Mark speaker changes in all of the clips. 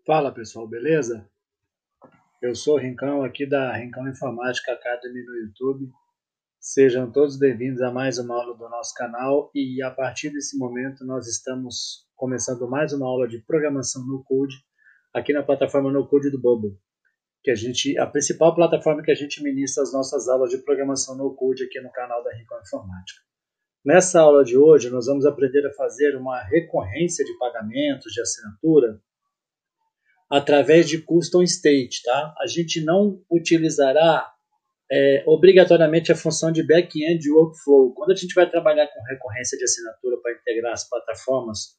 Speaker 1: Fala pessoal, beleza? Eu sou o Rincão aqui da Rincão Informática Academy no YouTube. Sejam todos bem-vindos a mais uma aula do nosso canal e a partir desse momento nós estamos começando mais uma aula de programação no Code aqui na plataforma No Code do Bubble, a principal plataforma que a gente ministra as nossas aulas de programação no Code aqui no canal da Rincão Informática. Nessa aula de hoje nós vamos aprender a fazer uma recorrência de pagamentos de assinatura através de custom state, tá? A gente não utilizará obrigatoriamente a função de back-end workflow. Quando a gente vai trabalhar com recorrência de assinatura para integrar as plataformas,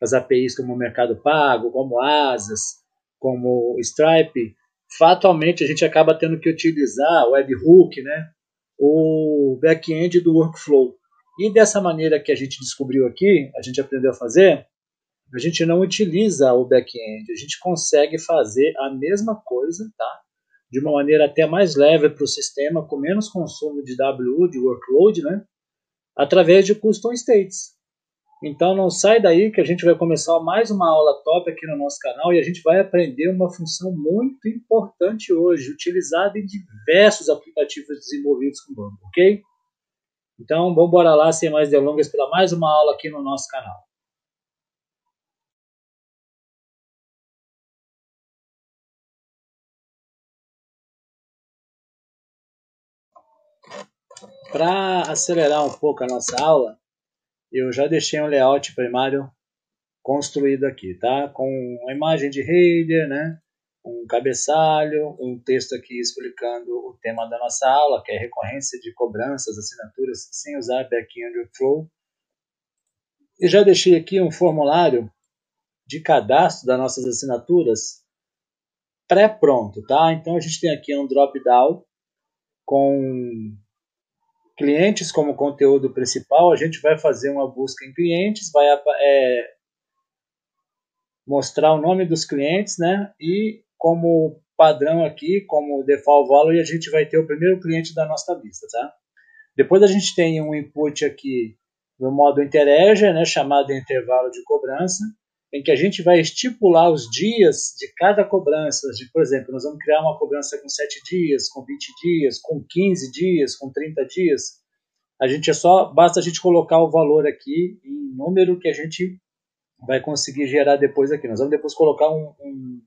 Speaker 1: as APIs como o Mercado Pago, como Asas, como Stripe, fatalmente a gente acaba tendo que utilizar o webhook, né? O back-end do workflow. E dessa maneira que a gente descobriu aqui, a gente aprendeu a fazer, a gente não utiliza o back-end, a gente consegue fazer a mesma coisa, tá? De uma maneira até mais leve para o sistema, com menos consumo de WU, de workload, né? Através de custom states. Então não sai daí que a gente vai começar mais uma aula top aqui no nosso canal e a gente vai aprender uma função muito importante hoje, utilizada em diversos aplicativos desenvolvidos com Bambu, ok? Então vamos embora lá, sem mais delongas, para mais uma aula aqui no nosso canal. Para acelerar um pouco a nossa aula, eu já deixei um layout primário construído aqui, tá? Com uma imagem de header, né? Um cabeçalho, um texto aqui explicando o tema da nossa aula, que é recorrência de cobranças, assinaturas, sem usar back-end workflow. E já deixei aqui um formulário de cadastro das nossas assinaturas pré-pronto, tá? Então a gente tem aqui um drop-down com clientes como conteúdo principal. A gente vai fazer uma busca em clientes, vai mostrar o nome dos clientes, né? E como padrão aqui, como default value, a gente vai ter o primeiro cliente da nossa lista, tá? Depois a gente tem um input aqui no modo interage, né? Chamado intervalo de cobrança, em que a gente vai estipular os dias de cada cobrança. Por exemplo, nós vamos criar uma cobrança com 7 dias, com 20 dias, com 15 dias, com 30 dias. Basta a gente colocar o valor aqui em número que a gente vai conseguir gerar depois aqui. Nós vamos depois colocar um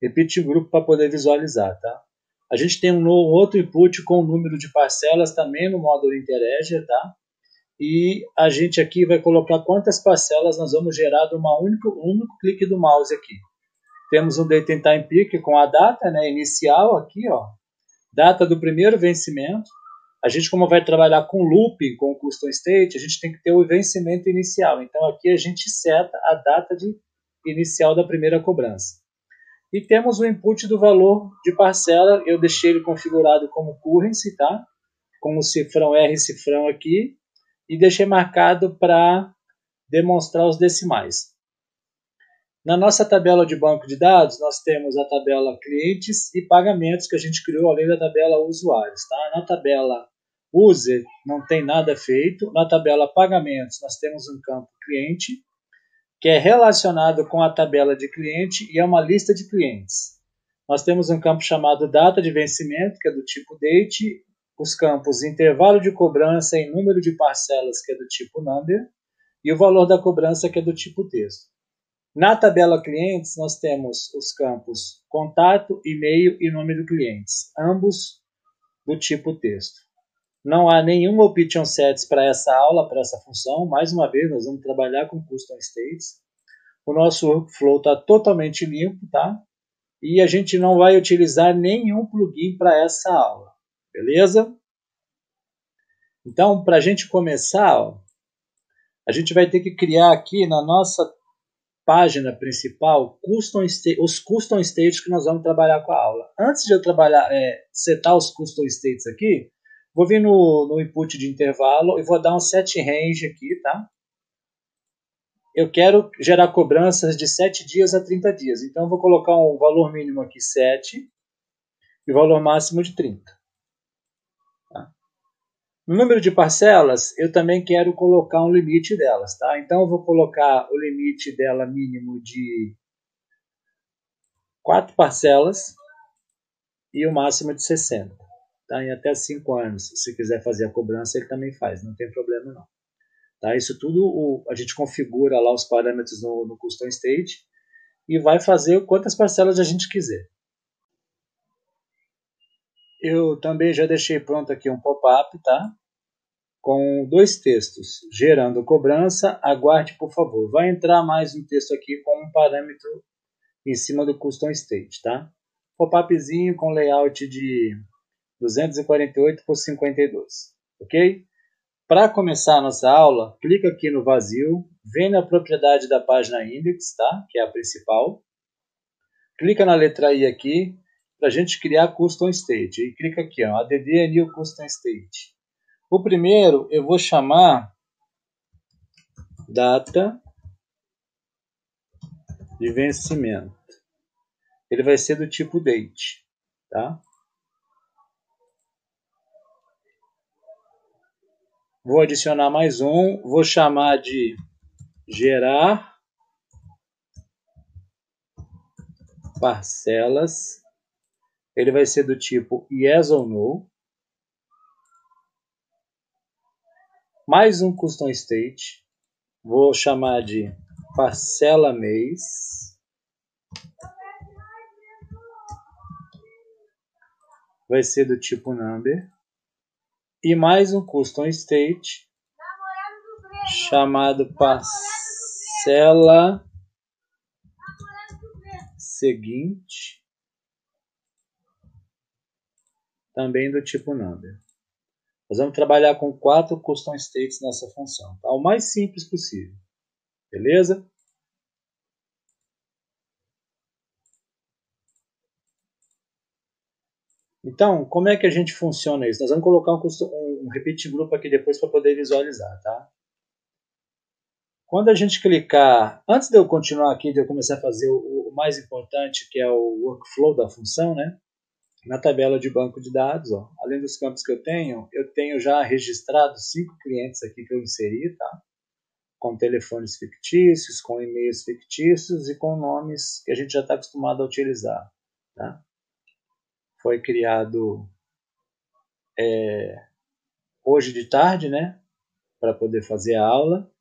Speaker 1: repeat grupo para poder visualizar, tá? A gente tem um outro input com o número de parcelas também no módulo Interage, tá? E a gente aqui vai colocar quantas parcelas nós vamos gerar de um único clique do mouse aqui. Temos um date and time peak com a data, né, inicial aqui, ó, data do primeiro vencimento. A gente, como vai trabalhar com looping, com custom state, a gente tem que ter o vencimento inicial. Então aqui a gente seta a data inicial da primeira cobrança. E temos o input do valor de parcela. Eu deixei ele configurado como currency, tá? Com o cifrão R cifrão aqui. E deixei marcado para demonstrar os decimais. Na nossa tabela de banco de dados, nós temos a tabela clientes e pagamentos que a gente criou além da tabela usuários, tá? Na tabela user não tem nada feito. Na tabela pagamentos nós temos um campo cliente, que é relacionado com a tabela de cliente e é uma lista de clientes. Nós temos um campo chamado data de vencimento, que é do tipo date, os campos intervalo de cobrança e número de parcelas, que é do tipo number, e o valor da cobrança, que é do tipo texto. Na tabela clientes, nós temos os campos contato, e-mail e nome do cliente, ambos do tipo texto. Não há nenhum option sets para essa aula, para essa função. Mais uma vez, nós vamos trabalhar com custom states. O nosso workflow está totalmente limpo, tá? E a gente não vai utilizar nenhum plugin para essa aula, beleza? Então, para a gente começar, ó, a gente vai ter que criar aqui na nossa página principal os custom states que nós vamos trabalhar com a aula. Antes de eu setar os custom states aqui, vou vir no input de intervalo e vou dar um set range aqui, tá? Eu quero gerar cobranças de 7 dias a 30 dias. Então, eu vou colocar um valor mínimo aqui, 7, e o valor máximo de 30. Tá? No número de parcelas, eu também quero colocar um limite delas. Tá? Então, eu vou colocar o limite dela mínimo de 4 parcelas e o máximo de 60. Tá? Em até 5 anos, se quiser fazer a cobrança, ele também faz, não tem problema não. Tá? Isso tudo a gente configura lá os parâmetros no Custom State e vai fazer quantas parcelas a gente quiser. Eu também já deixei pronto aqui um pop-up, tá? Com 2 textos. Gerando cobrança, aguarde por favor. Vai entrar mais um texto aqui com um parâmetro em cima do Custom State, tá? Pop-upzinho com layout de 248 por 52, ok? Para começar a nossa aula, clica aqui no vazio, vem na propriedade da página index, tá? Que é a principal. Clica na letra I aqui, para a gente criar Custom State. E clica aqui, ó, add new Custom State. O primeiro eu vou chamar data de vencimento. Ele vai ser do tipo date, tá? Vou adicionar mais um, vou chamar de gerar parcelas. Ele vai ser do tipo yes ou no. Mais um custom state. Vou chamar de parcela mês. Vai ser do tipo number. E mais um custom state chamado parcela seguinte, também do tipo number. Nós vamos trabalhar com 4 custom states nessa função, tá? O mais simples possível, beleza? Então, como é que a gente funciona isso? Nós vamos colocar um repeat group aqui depois para poder visualizar, tá? Quando a gente clicar, antes de eu continuar aqui, de eu começar a fazer o mais importante, que é o workflow da função, né? Na tabela de banco de dados, ó, além dos campos que eu tenho já registrado 5 clientes aqui que eu inseri, tá? Com telefones fictícios, com e-mails fictícios e com nomes que a gente já está acostumado a utilizar, tá? Foi criado hoje de tarde, né? Para poder fazer a aula.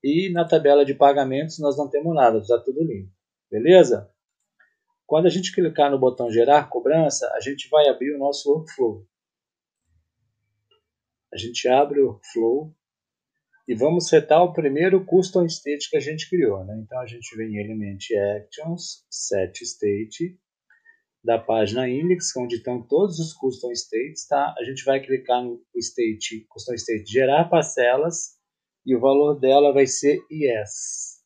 Speaker 1: E na tabela de pagamentos nós não temos nada, está tudo limpo. Beleza? Quando a gente clicar no botão gerar cobrança, a gente vai abrir o nosso workflow. A gente abre o workflow e vamos setar o primeiro custom state que a gente criou, né? Então a gente vem em Element Actions, Set State, da página Index, onde estão todos os custom states, tá? A gente vai clicar no state, custom state gerar parcelas e o valor dela vai ser yes.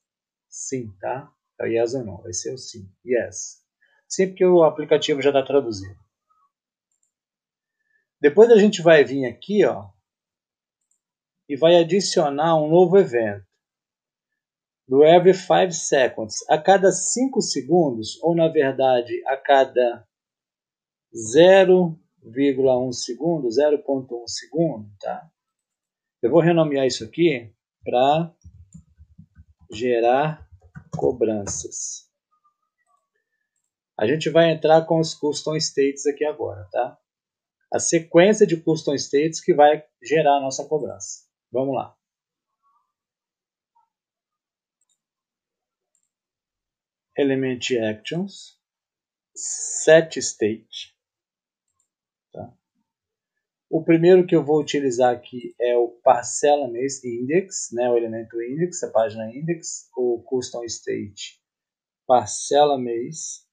Speaker 1: Sim, tá? É o yes ou não, vai ser o sim, yes. Sempre que o aplicativo já está traduzido. Depois a gente vai vir aqui, ó, e vai adicionar um novo evento. Do every 5 seconds. A cada 5 segundos, ou na verdade, a cada 0,1 segundo, 0,1 segundo, tá? Eu vou renomear isso aqui para gerar cobranças. A gente vai entrar com os custom states aqui agora, tá? A sequência de custom states que vai gerar a nossa cobrança. Vamos lá. Element Actions, Set State. Tá? O primeiro que eu vou utilizar aqui é o parcela mês index, né? O elemento index, a página index, o custom state parcela mês.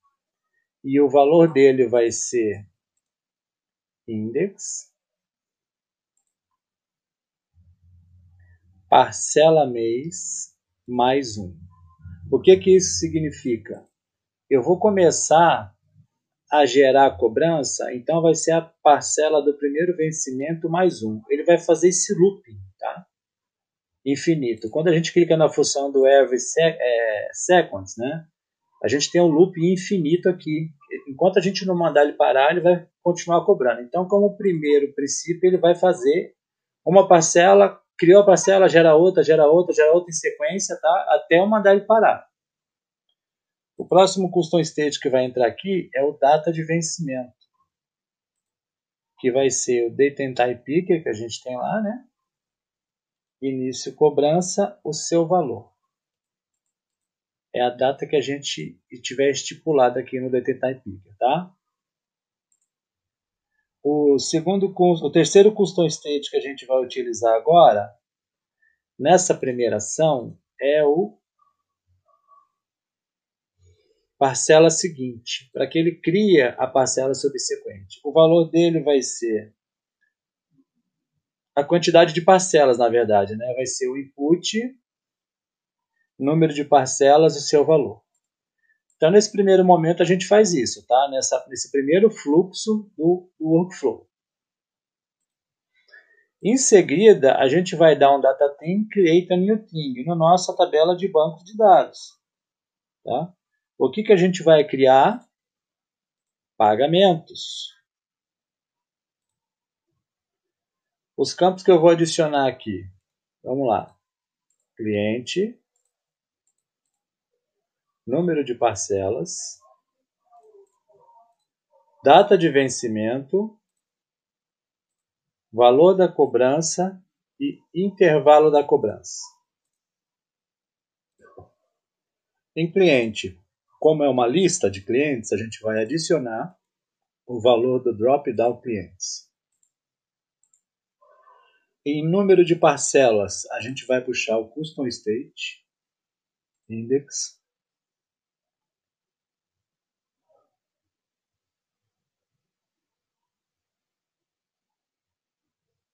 Speaker 1: E o valor dele vai ser index parcela mês mais 1. O que isso significa? Eu vou começar a gerar a cobrança, então vai ser a parcela do primeiro vencimento mais 1. Ele vai fazer esse looping, tá? Infinito. Quando a gente clica na função do every seconds, né? A gente tem um loop infinito aqui. Enquanto a gente não mandar ele parar, ele vai continuar cobrando. Então, como primeiro princípio, ele vai fazer uma parcela, criou a parcela, gera outra em sequência, tá? Até eu mandar ele parar. O próximo custom state que vai entrar aqui é o data de vencimento, que vai ser o date and time picker que a gente tem lá, né? Início cobrança, o seu valor. É a data que a gente tiver estipulada aqui no date and time picker, tá? O terceiro custom state que a gente vai utilizar agora, nessa primeira ação, é o parcela seguinte, para que ele cria a parcela subsequente. O valor dele vai ser a quantidade de parcelas, na verdade, né? Vai ser o input, número de parcelas e seu valor. Então, nesse primeiro momento, a gente faz isso, tá? Nesse primeiro fluxo do workflow. Em seguida, a gente vai dar um data theme, create a new thing, na nossa tabela de banco de dados. Tá? O que a gente vai criar? Pagamentos. Os campos que eu vou adicionar aqui. Vamos lá. Cliente. Número de parcelas. Data de vencimento. Valor da cobrança e intervalo da cobrança. Em cliente, como é uma lista de clientes, a gente vai adicionar o valor do drop-down clientes. Em número de parcelas, a gente vai puxar o custom state index.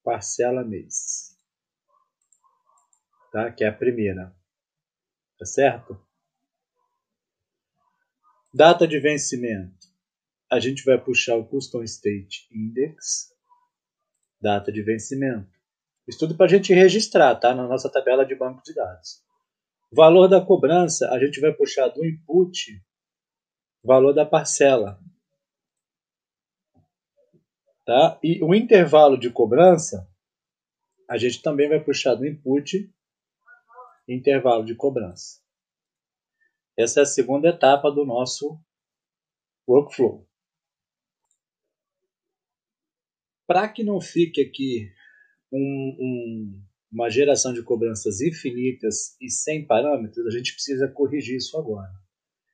Speaker 1: Parcela mês. Tá? Que é a primeira. Tá certo? Data de vencimento. A gente vai puxar o custom state index. Data de vencimento. Isso tudo para a gente registrar, tá? Na nossa tabela de banco de dados. Valor da cobrança, a gente vai puxar do input valor da parcela. Tá? E o intervalo de cobrança, a gente também vai puxar do input intervalo de cobrança. Essa é a segunda etapa do nosso workflow. Para que não fique aqui uma geração de cobranças infinitas e sem parâmetros, a gente precisa corrigir isso agora.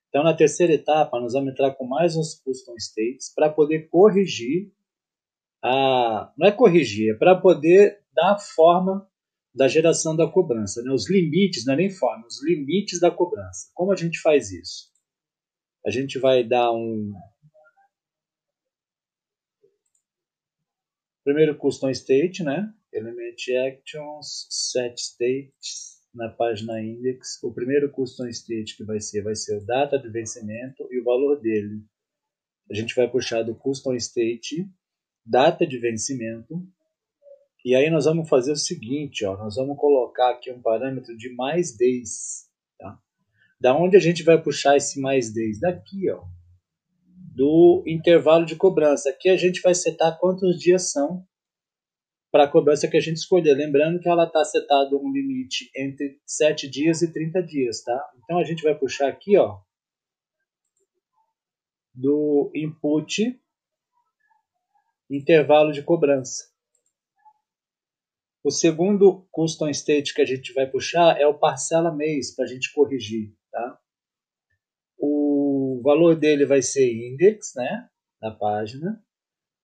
Speaker 1: Então, na terceira etapa, nós vamos entrar com mais uns custom states para poder corrigir não é corrigir, é para poder dar forma da geração da cobrança, né? Os limites, não é nem forma, os limites da cobrança. Como a gente faz isso? A gente vai dar primeiro custom state, né? Element actions, set states na página index. O primeiro custom state que vai ser o data de vencimento e o valor dele. A gente vai puxar do custom state data de vencimento. E aí nós vamos fazer o seguinte, ó, nós vamos colocar aqui um parâmetro de mais days. Tá? Da onde a gente vai puxar esse mais days? Daqui, ó, do intervalo de cobrança. Aqui a gente vai setar quantos dias são para a cobrança que a gente escolher. Lembrando que ela está setado um limite entre 7 dias e 30 dias. Tá? Então a gente vai puxar aqui, ó, do input intervalo de cobrança. O segundo custom state que a gente vai puxar é o parcela mês, para a gente corrigir. Tá? O valor dele vai ser index, né, na página.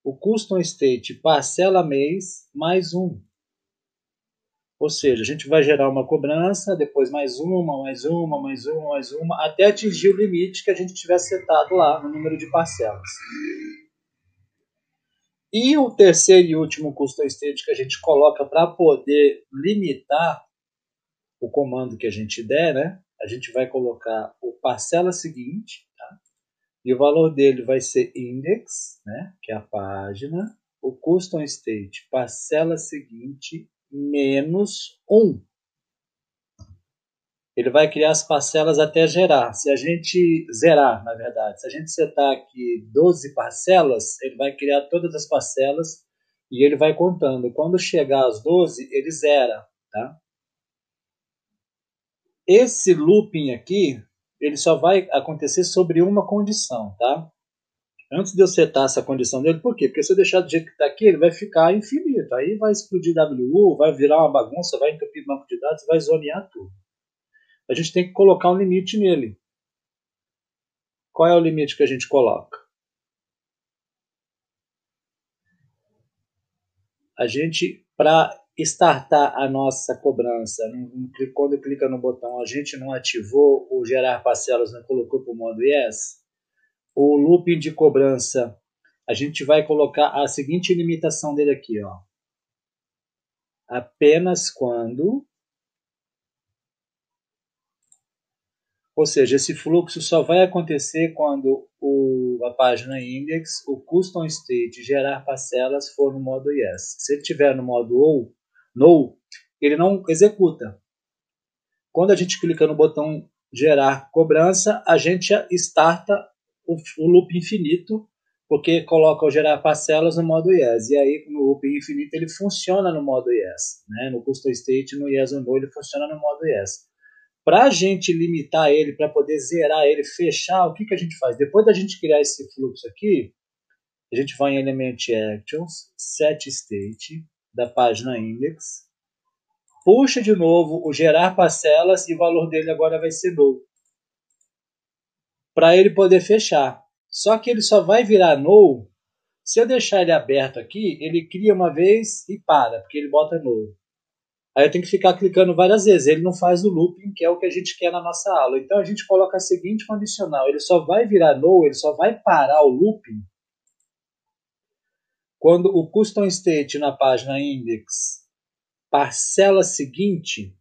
Speaker 1: O custom state parcela mês mais 1. Ou seja, a gente vai gerar uma cobrança, depois mais uma, mais uma, mais uma, mais uma, até atingir o limite que a gente tiver setado lá no número de parcelas. E o terceiro e último custom state que a gente coloca para poder limitar o comando que a gente der, né? A gente vai colocar o parcela seguinte, tá? E o valor dele vai ser index, né? Que é a página. O custom state parcela seguinte menos 1. Ele vai criar as parcelas até gerar. Se a gente zerar, na verdade, se a gente setar aqui 12 parcelas, ele vai criar todas as parcelas e ele vai contando. Quando chegar às 12, ele zera, tá? Esse looping aqui, ele só vai acontecer sobre uma condição, tá? Antes de eu setar essa condição dele, por quê? Porque se eu deixar do jeito que está aqui, ele vai ficar infinito. Aí vai explodir WU, vai virar uma bagunça, vai entupir banco de dados, vai zonear tudo. A gente tem que colocar um limite nele. Qual é o limite que a gente coloca? A gente, para startar a nossa cobrança, quando clica no botão, a gente não ativou o gerar parcelas, não colocou para o modo yes, o looping de cobrança, a gente vai colocar a seguinte limitação dele aqui, ó. Apenas quando, ou seja, esse fluxo só vai acontecer quando a página index, o custom state gerar parcelas for no modo yes. Se ele estiver no modo no, ele não executa. Quando a gente clica no botão gerar cobrança, a gente starta o loop infinito, porque coloca o gerar parcelas no modo yes. E aí, no loop infinito, ele funciona no modo yes. Né? No custom state, no yes ou no, ele funciona no modo yes. Para a gente limitar ele, para poder zerar ele, fechar, o que a gente faz? Depois da gente criar esse fluxo aqui, a gente vai em Element Actions, Set State, da página Index, puxa de novo o gerar parcelas e o valor dele agora vai ser null. Para ele poder fechar. Só que ele só vai virar null se eu deixar ele aberto aqui, ele cria uma vez e para, porque ele bota null. Aí eu tenho que ficar clicando várias vezes. Ele não faz o looping, que é o que a gente quer na nossa aula. Então a gente coloca a seguinte condicional. Ele só vai virar null, ele só vai parar o looping quando o custom state na página index parcela seguinte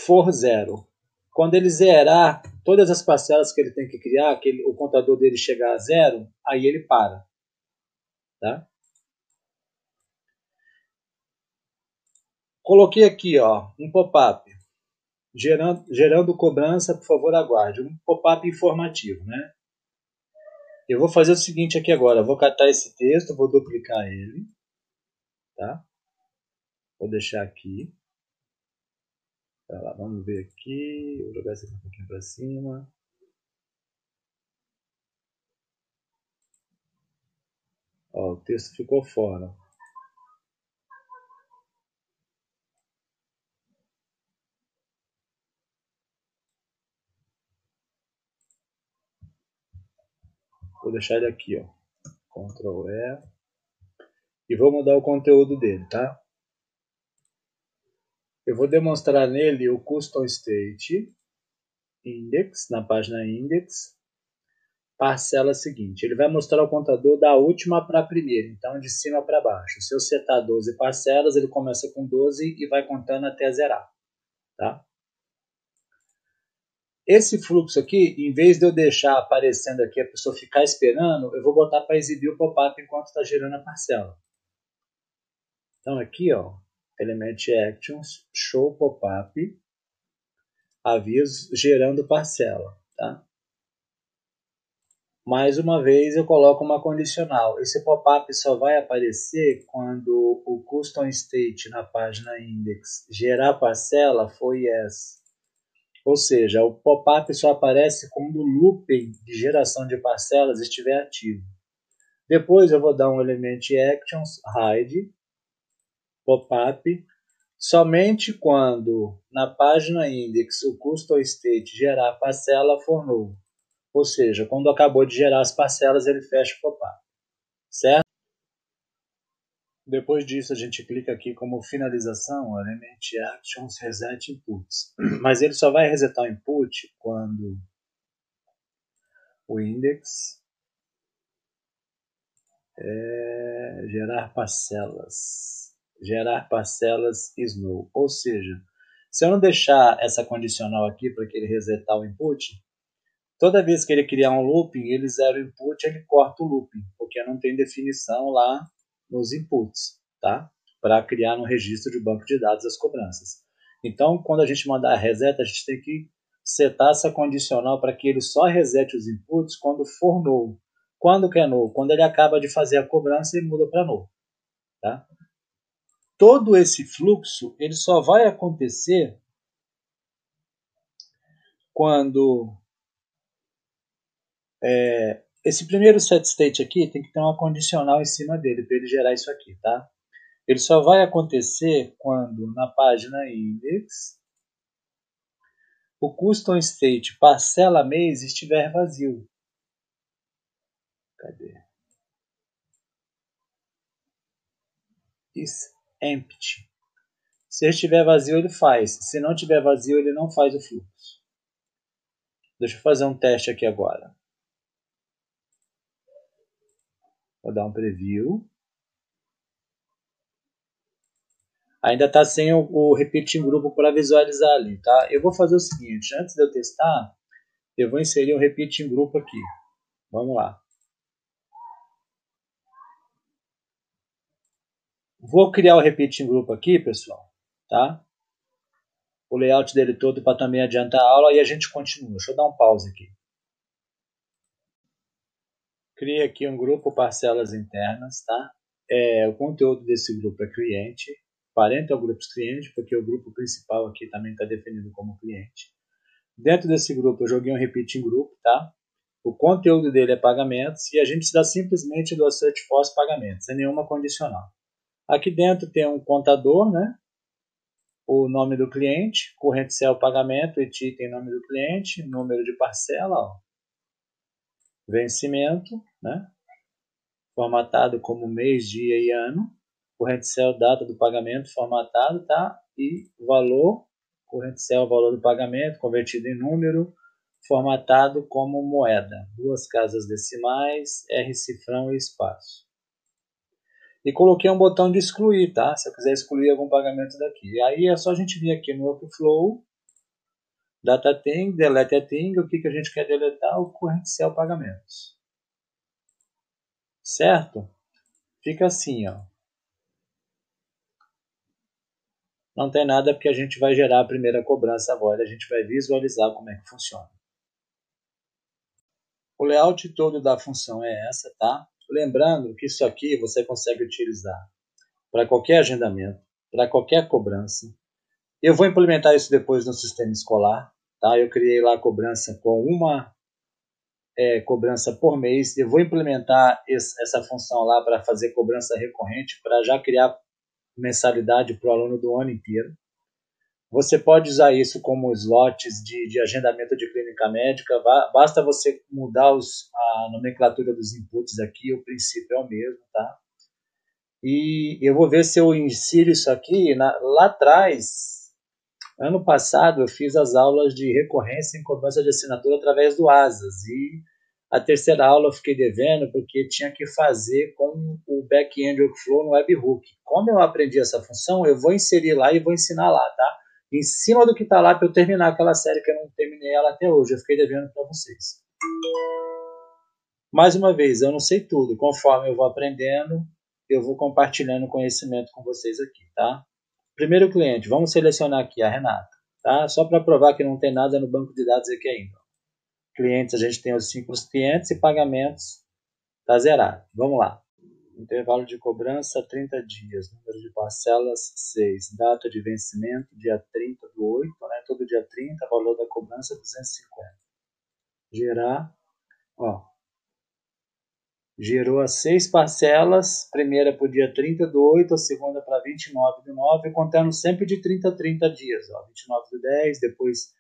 Speaker 1: for zero. Quando ele zerar todas as parcelas que ele tem que criar, que o contador dele chegar a zero, aí ele para. Tá? Coloquei aqui ó, um pop-up. Gerando cobrança, por favor, aguarde. Um pop-up informativo, né? Eu vou fazer o seguinte aqui agora. Eu vou catar esse texto, vou duplicar ele. Tá? Vou deixar aqui. Tá lá, vamos ver aqui. Vou jogar isso aqui um pouquinho para cima. Ó, o texto ficou fora. Vou deixar ele aqui, ó. Ctrl E. E vou mudar o conteúdo dele, tá? Eu vou demonstrar nele o custom state index, na página index, parcela seguinte. Ele vai mostrar o contador da última para a primeira, então de cima para baixo. Se eu setar 12 parcelas, ele começa com 12 e vai contando até zerar. Tá? Esse fluxo aqui, em vez de eu deixar aparecendo aqui, a pessoa ficar esperando, eu vou botar para exibir o pop-up enquanto está gerando a parcela. Então aqui, ó, Element Actions, Show Pop-up, aviso gerando parcela. Tá? Mais uma vez eu coloco uma condicional. Esse pop-up só vai aparecer quando o custom state na página index gerar parcela for yes. Ou seja, o pop-up só aparece quando o looping de geração de parcelas estiver ativo. Depois eu vou dar um element actions hide pop-up somente quando na página index o custom state gerar parcela for null. Ou seja, quando acabou de gerar as parcelas, ele fecha o pop-up. Certo? Depois disso, a gente clica aqui como finalização, Element Actions Reset Inputs. Mas ele só vai resetar o input quando o index gerar parcelas. Gerar parcelas is null. Ou seja, se eu não deixar essa condicional aqui para que ele resetar o input, toda vez que ele criar um looping, ele zera o input, ele corta o looping, porque não tem definição lá nos inputs, tá? Para criar no registro de banco de dados as cobranças. Então, quando a gente mandar a reset, a gente tem que setar essa condicional para que ele só resete os inputs quando for null. Quando que é null? Quando ele acaba de fazer a cobrança e muda para null. Tá? Todo esse fluxo ele só vai acontecer quando Esse primeiro setState aqui tem que ter uma condicional em cima dele para ele gerar isso aqui, tá? Ele só vai acontecer quando na página index o custom state parcela mês estiver vazio. Cadê? Is empty. Se ele estiver vazio, ele faz. Se não estiver vazio, ele não faz o fluxo. Deixa eu fazer um teste aqui agora. Vou dar um preview. Ainda está sem o repeat em grupo para visualizar ali, tá? Eu vou fazer o seguinte, antes de eu testar, eu vou inserir um repeat em grupo aqui. Vamos lá. Vou criar o repeat em grupo aqui, pessoal, tá? O layout dele todo para também adiantar a aula e a gente continua. Deixa eu dar um pause aqui. Criei aqui um grupo parcelas internas, tá? O conteúdo desse grupo é cliente. Parental Groups cliente, porque o grupo principal aqui também está definido como cliente. Dentro desse grupo eu joguei um repeat em grupo, tá? O conteúdo dele é pagamentos e a gente dá simplesmente do assert force pagamentos, sem nenhuma condicional. Aqui dentro tem um contador, né? O nome do cliente, corrente cell pagamento, item nome do cliente, número de parcela, ó. Vencimento, né? Formatado como mês, dia e ano. Corrente cell, data do pagamento, formatado, tá? E valor, corrente cell, valor do pagamento, convertido em número, formatado como moeda. 2 casas decimais, R cifrão e espaço. E coloquei um botão de excluir, tá? Se eu quiser excluir algum pagamento daqui. Aí é só a gente vir aqui no Workflow, Data Thing, Delete a Thing, o que a gente quer deletar? O corrente cell pagamentos. Certo? Fica assim, ó. Não tem nada porque a gente vai gerar a primeira cobrança agora, a gente vai visualizar como é que funciona. O layout todo da função é essa, tá? Lembrando que isso aqui você consegue utilizar para qualquer agendamento, para qualquer cobrança. Eu vou implementar isso depois no sistema escolar, tá? Eu criei lá a cobrança com uma cobrança por mês. Eu vou implementar essa função lá para fazer cobrança recorrente, para já criar mensalidade para o aluno do ano inteiro. Você pode usar isso como slots de agendamento de clínica médica. Basta você mudar a nomenclatura dos inputs aqui, o princípio é o mesmo, tá? E eu vou ver se eu insiro isso aqui. Lá atrás, ano passado, eu fiz as aulas de recorrência em cobrança de assinatura através do ASAS. E a terceira aula eu fiquei devendo porque tinha que fazer com o back-end workflow no webhook. Como eu aprendi essa função, eu vou inserir lá e vou ensinar lá, tá? Em cima do que está lá para eu terminar aquela série que eu não terminei ela até hoje. Eu fiquei devendo para vocês. Mais uma vez, eu não sei tudo. Conforme eu vou aprendendo, eu vou compartilhando conhecimento com vocês aqui, tá? Primeiro cliente, vamos selecionar aqui a Renata, tá? Só para provar que não tem nada no banco de dados aqui ainda. Clientes, a gente tem os 5 clientes e pagamentos está zerado. Vamos lá. Intervalo de cobrança 30 dias, número de parcelas 6, data de vencimento dia 30 do 8, né? Todo dia 30, valor da cobrança 250. Gerar, ó, gerou as 6 parcelas, primeira para o dia 30 do 8, a segunda para 29 do 9, contando sempre de 30 a 30 dias, ó, 29 do 10, depois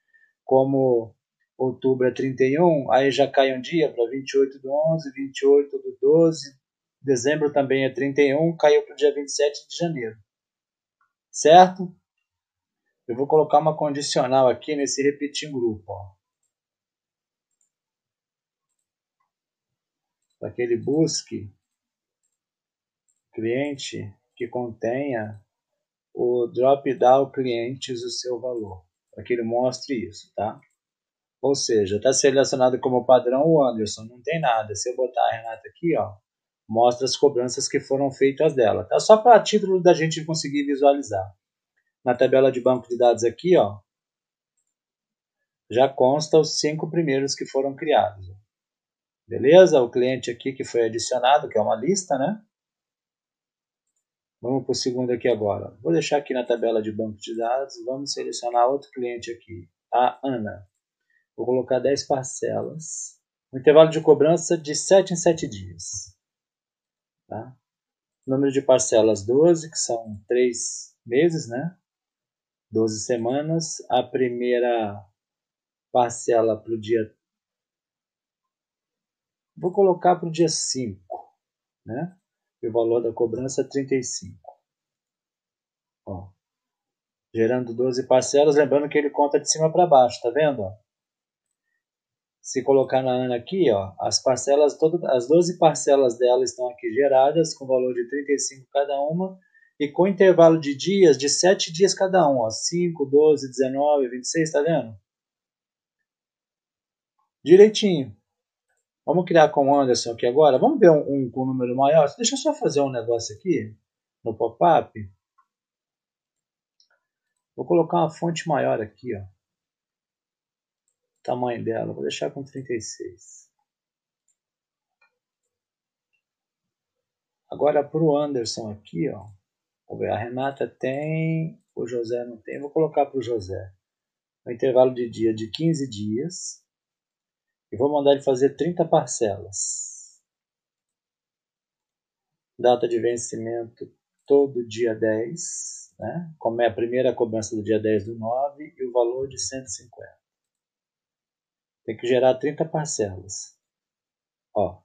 Speaker 1: como outubro é 31, aí já cai um dia para 28 do 11, 28 do 12, dezembro também é 31, caiu para o dia 27 de janeiro. Certo? Eu vou colocar uma condicional aqui nesse repetir grupo. Para que ele busque cliente que contenha o drop-down clientes o seu valor. Para que ele mostre isso, tá? Ou seja, está selecionado como padrão o Anderson, não tem nada. Se eu botar a Renata aqui, ó, mostra as cobranças que foram feitas dela. Tá? Só para título da gente conseguir visualizar. Na tabela de banco de dados aqui, ó, já consta os 5 primeiros que foram criados. Beleza? O cliente aqui que foi adicionado, que é uma lista, né? Vamos para o segundo aqui agora. Vou deixar aqui na tabela de banco de dados. Vamos selecionar outro cliente aqui, a Ana. Vou colocar 10 parcelas. um intervalo de cobrança de 7 em 7 dias. Tá? Número de parcelas 12, que são 3 meses, né? 12 semanas. A primeira parcela para o dia... Vou colocar para o dia 5, né? E o valor da cobrança é 35. Ó, gerando 12 parcelas, lembrando que ele conta de cima para baixo, tá vendo? Ó? Se colocar na Ana aqui, ó, as parcelas, as 12 parcelas dela estão aqui geradas com valor de 35 cada uma e com intervalo de dias de 7 dias cada um, ó, 5, 12, 19, 26, tá vendo? Direitinho. Vamos criar com o Anderson aqui agora. Vamos ver um com um número maior. Deixa eu só fazer um negócio aqui no pop-up. Vou colocar uma fonte maior aqui, ó. O tamanho dela, vou deixar com 36. Agora para o Anderson aqui, ó. Vamos ver, a Renata tem, o José não tem. Vou colocar para o José. Um intervalo de dia de 15 dias. E vou mandar ele fazer 30 parcelas. Data de vencimento todo dia 10. Né? Como é a primeira cobrança do dia 10/9 e o valor de 150. Tem que gerar 30 parcelas. Ó.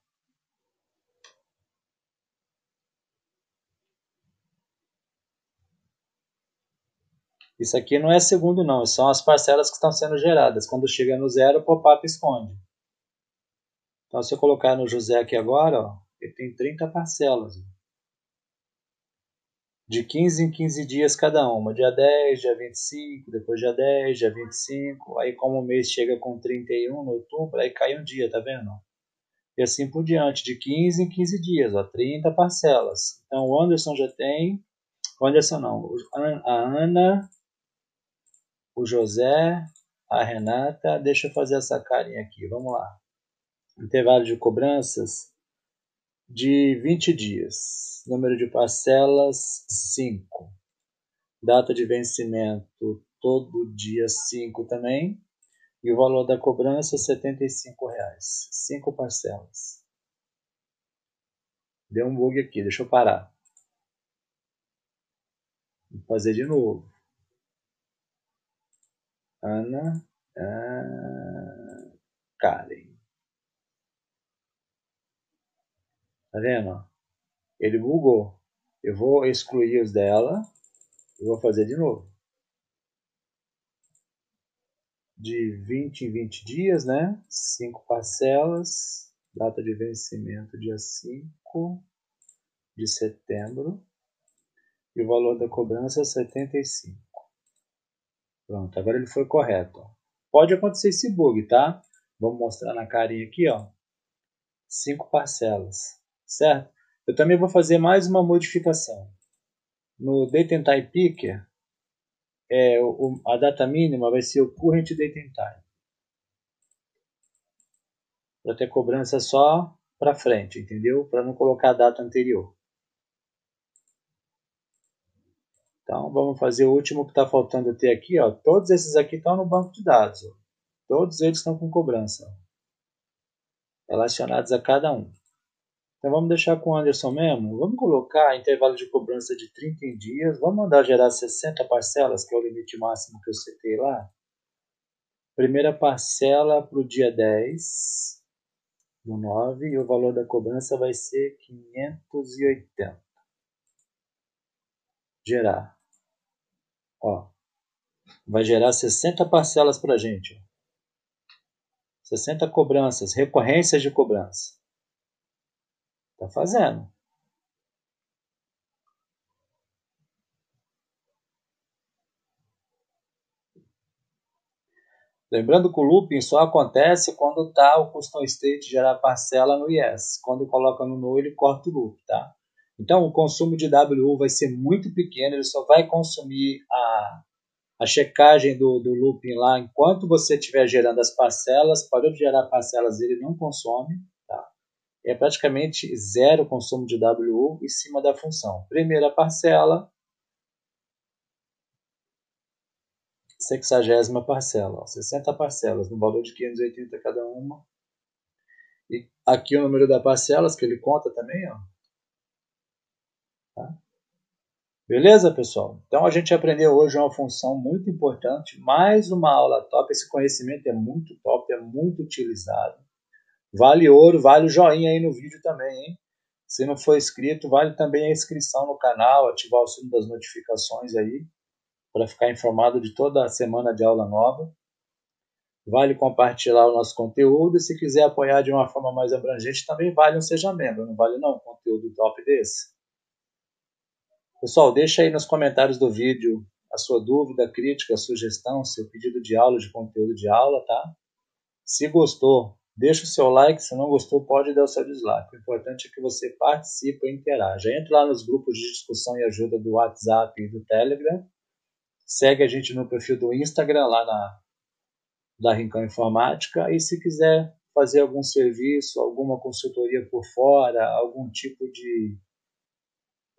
Speaker 1: Isso aqui não é segundo não, são as parcelas que estão sendo geradas. Quando chega no zero, o pop-up esconde. Então se eu colocar no José aqui agora, ó, ele tem 30 parcelas. De 15 em 15 dias cada uma. Dia 10, dia 25, depois dia 10, dia 25. Aí como o mês chega com 31 no outubro, aí cai um dia, tá vendo? E assim por diante, de 15 em 15 dias, ó, 30 parcelas. Então o Anderson já tem... O Anderson não, a Ana, o José, a Renata. Deixa eu fazer essa carinha aqui, vamos lá. Intervalo de cobranças de 20 dias. Número de parcelas, 5. Data de vencimento, todo dia 5 também. E o valor da cobrança, R$ 75. 5 parcelas. Deu um bug aqui, deixa eu parar. Vou fazer de novo. Ana, Karen. Tá vendo? Ele bugou. Eu vou excluir os dela e vou fazer de novo. De 20 em 20 dias, né? 5 parcelas. Data de vencimento dia 5 de setembro. E o valor da cobrança é 75. Pronto, agora ele foi correto. Pode acontecer esse bug, tá? Vamos mostrar na carinha aqui, ó. 5 parcelas, certo? Eu também vou fazer mais uma modificação. No Date and Time Picker, a data mínima vai ser o Current Date and Time. Para ter cobrança só para frente, entendeu? Para não colocar a data anterior. Então, vamos fazer o último que está faltando ter aqui. Ó. Todos esses aqui estão no banco de dados. Ó. Todos eles estão com cobrança. Ó. Relacionados a cada um. Então, vamos deixar com o Anderson mesmo. Vamos colocar intervalo de cobrança de 30 dias. Vamos mandar gerar 60 parcelas, que é o limite máximo que eu setei lá. Primeira parcela para o dia 10/9 e o valor da cobrança vai ser 580. Gerar. Ó, vai gerar 60 parcelas para a gente. Ó. 60 cobranças, recorrências de cobrança. Tá fazendo. Lembrando que o looping só acontece quando está o custom state gerar parcela no yes. Quando coloca no no, ele corta o loop, tá? Então, o consumo de WU vai ser muito pequeno, ele só vai consumir a checagem do looping lá enquanto você estiver gerando as parcelas. Parou de gerar parcelas, ele não consome, tá? É praticamente zero consumo de WU em cima da função. Primeira parcela, 60ª parcela, ó, 60 parcelas no valor de 580 cada uma. E aqui o número das parcelas que ele conta também, ó. Tá? Beleza, pessoal? Então a gente aprendeu hoje uma função muito importante, mais uma aula top. Esse conhecimento é muito top, é muito utilizado. Vale ouro, vale o joinha aí no vídeo também, hein? Se não for inscrito, vale também a inscrição no canal, ativar o sino das notificações aí, para ficar informado de toda a semana de aula nova. Vale compartilhar o nosso conteúdo e se quiser apoiar de uma forma mais abrangente, também vale um Seja Membro. Não vale não um conteúdo top desse? Pessoal, deixa aí nos comentários do vídeo a sua dúvida, crítica, sugestão, seu pedido de aula, de conteúdo de aula, tá? Se gostou, deixa o seu like. Se não gostou, pode dar o seu dislike. O importante é que você participe e interaja. Entre lá nos grupos de discussão e ajuda do WhatsApp e do Telegram. Segue a gente no perfil do Instagram, lá da Rincão Informática. E se quiser fazer algum serviço, alguma consultoria por fora, algum tipo de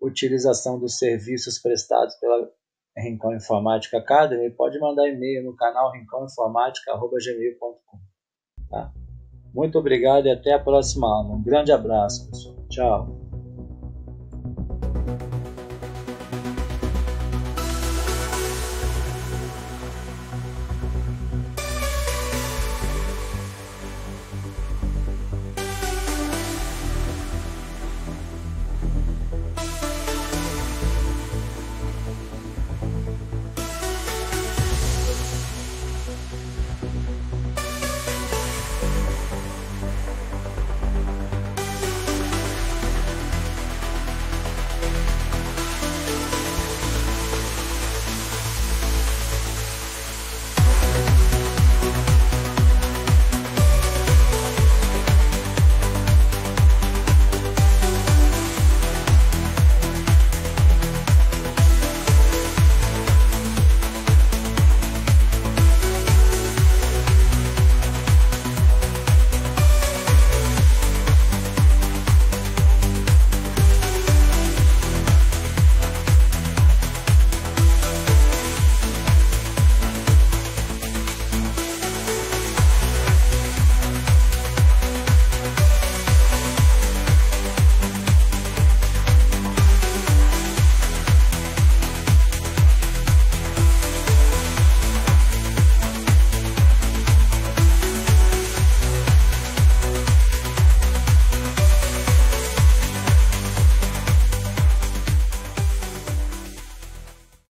Speaker 1: utilização dos serviços prestados pela Rincão Informática Academy, pode mandar e-mail no canal rincãoinformática@gmail.com. Tá? Muito obrigado e até a próxima aula. Um grande abraço, pessoal. Tchau.